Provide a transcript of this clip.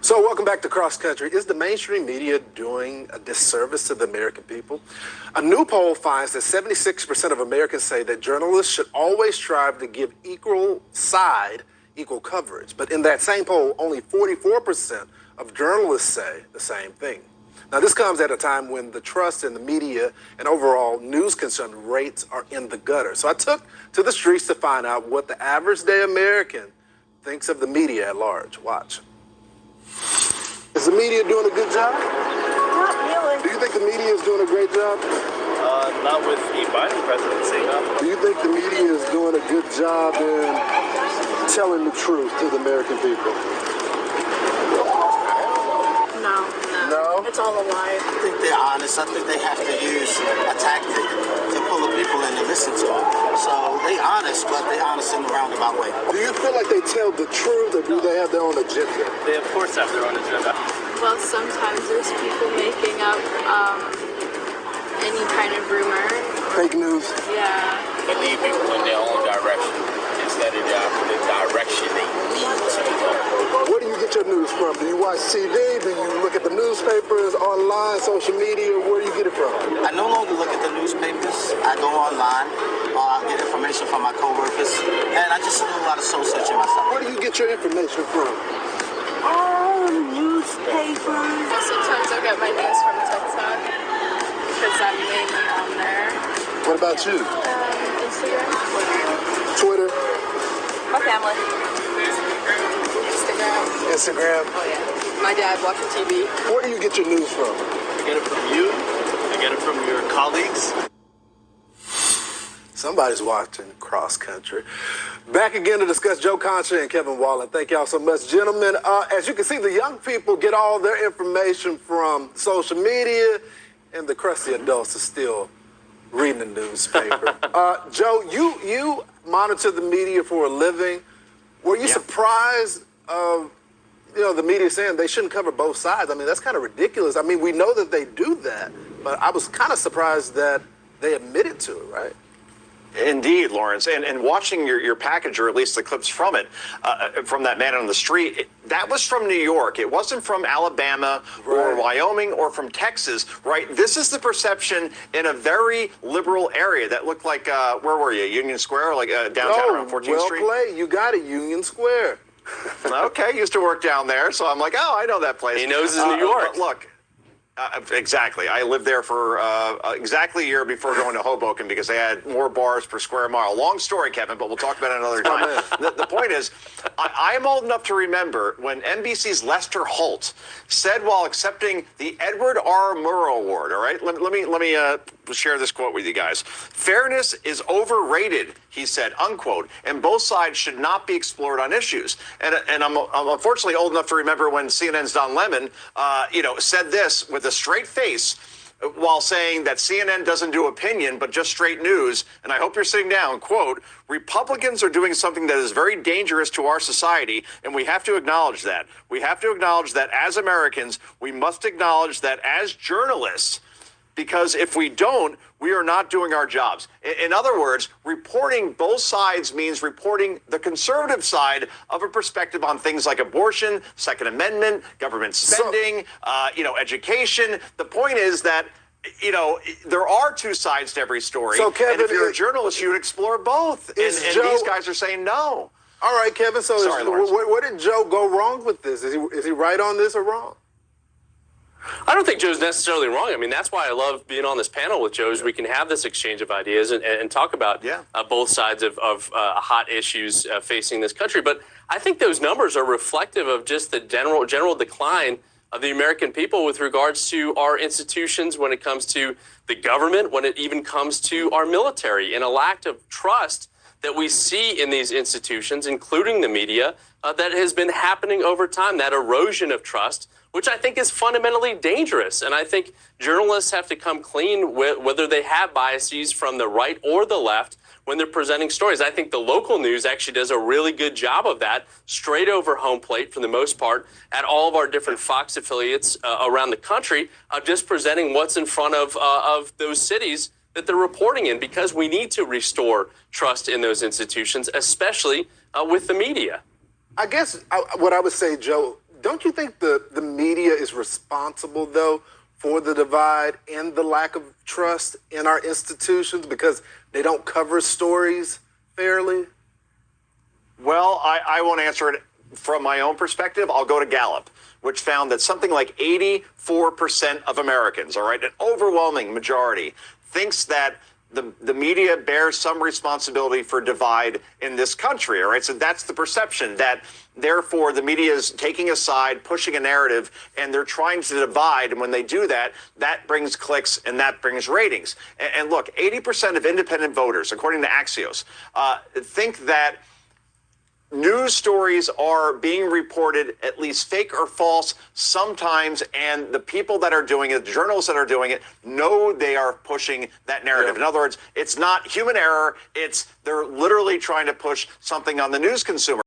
So welcome back to Cross Country. Is the mainstream media doing a disservice to the American people? A new poll finds that 76% of Americans say that journalists should always strive to give equal coverage. But in that same poll, only 44% of journalists say the same thing. Now, this comes at a time when the trust in the media and overall news consumption rates are in the gutter. So I took to the streets to find out what the average day American thinks of the media at large. Watch. Is the media doing a good job? Not really. Do you think the media is doing a great job? Not with the Biden presidency, no. Do you think the media is doing a good job in telling the truth to the American people? No. No? It's all a lie. I think they're honest. I think they have to use a tactic to pull the people in to listen to them. So they honest, but they honest in a roundabout way. Do you feel like they tell the truth, or do they have their own agenda? They, of course, have their own agenda. Well, sometimes there's people making up any kind of rumor. Fake news? Yeah. They lead people in their own direction instead of the direction they need to go. Where do you get your news from? Do you watch TV? Do you look at the newspapers, online, social media? Where do you get it from? I no longer look at the newspapers. I go online. I get information from my coworkers, and I just do a lot of soul searching myself. Where do you get your information from? Newspapers. Sometimes I'll get my news from TikTok because I'm mainly on there. What about you? Instagram. Twitter? My family. Instagram. Oh yeah. My dad watching TV. Where do you get your news from? I get it from you. I get it from your colleagues. Somebody's watching Cross Country. Back again to discuss Joe Concha and Kevin Wallen. Thank y'all so much, gentlemen. As you can see, the young people get all their information from social media, and the crusty adults are still reading the newspaper. Joe, you monitor the media for a living. Were you surprised of the media saying they shouldn't cover both sides? I mean, that's kind of ridiculous. I mean, we know that they do that, but I was kind of surprised that they admitted to it, right? Indeed, Lawrence, and watching your package, or at least the clips from it, from that man on the street, that was from New York. It wasn't from Alabama or Wyoming or from Texas, right? This is the perception in a very liberal area that looked like, where were you, Union Square, like downtown around 14th Street? Well played. You got it, Union Square. Okay, used to work down there, so I'm like, oh, I know that place. He knows his New York. Look. Exactly. I lived there for exactly a year before going to Hoboken because they had more bars per square mile. Long story, Kevin, but we'll talk about it another time. The point is, I am old enough to remember when NBC's Lester Holt said while accepting the Edward R. Murrow Award, all right? Let me share this quote with you guys. "Fairness is overrated," he said, unquote, "and both sides should not be explored on issues." And I'm unfortunately old enough to remember when CNN's Don Lemon, said this with a straight face while saying that CNN doesn't do opinion, but just straight news. And I hope you're sitting down, quote, "Republicans are doing something that is very dangerous to our society, and we have to acknowledge that. We have to acknowledge that as Americans, we must acknowledge that as journalists, because if we don't, we are not doing our jobs." In other words, reporting both sides means reporting the conservative side of a perspective on things like abortion, Second Amendment, government spending, education. The point is that, there are two sides to every story. So, Kevin, and if you're a journalist, you would explore both. And these guys are saying no. All right, Kevin. So where did Joe go wrong with this? Is he right on this or wrong? I don't think Joe's necessarily wrong. I mean, that's why I love being on this panel with Joe, is we can have this exchange of ideas and talk about both sides of hot issues facing this country. But I think those numbers are reflective of just the general decline of the American people with regards to our institutions, when it comes to the government, when it even comes to our military, and a lack of trust that we see in these institutions, including the media, that has been happening over time, that erosion of trust, which I think is fundamentally dangerous. And I think journalists have to come clean with whether they have biases from the right or the left when they're presenting stories. I think the local news actually does a really good job of that, straight over home plate for the most part, at all of our different Fox affiliates around the country, of just presenting what's in front of those cities that they're reporting in, because we need to restore trust in those institutions, especially with the media. I guess what I would say, Joe, Don't you think the media is responsible, though, for the divide and the lack of trust in our institutions because they don't cover stories fairly? Well, I won't answer it from my own perspective. I'll go to Gallup, which found that something like 84% of Americans, all right, an overwhelming majority, thinks that the media bears some responsibility for divide in this country, all right? So that's the perception, that therefore the media is taking a side, pushing a narrative, and they're trying to divide. And when they do that, that brings clicks and that brings ratings. And look, 80% of independent voters, according to Axios, think that news stories are being reported, at least fake or false, sometimes, and the people that are doing it, the journalists that are doing it, know they are pushing that narrative. Yeah. In other words, it's not human error, they're literally trying to push something on the news consumer.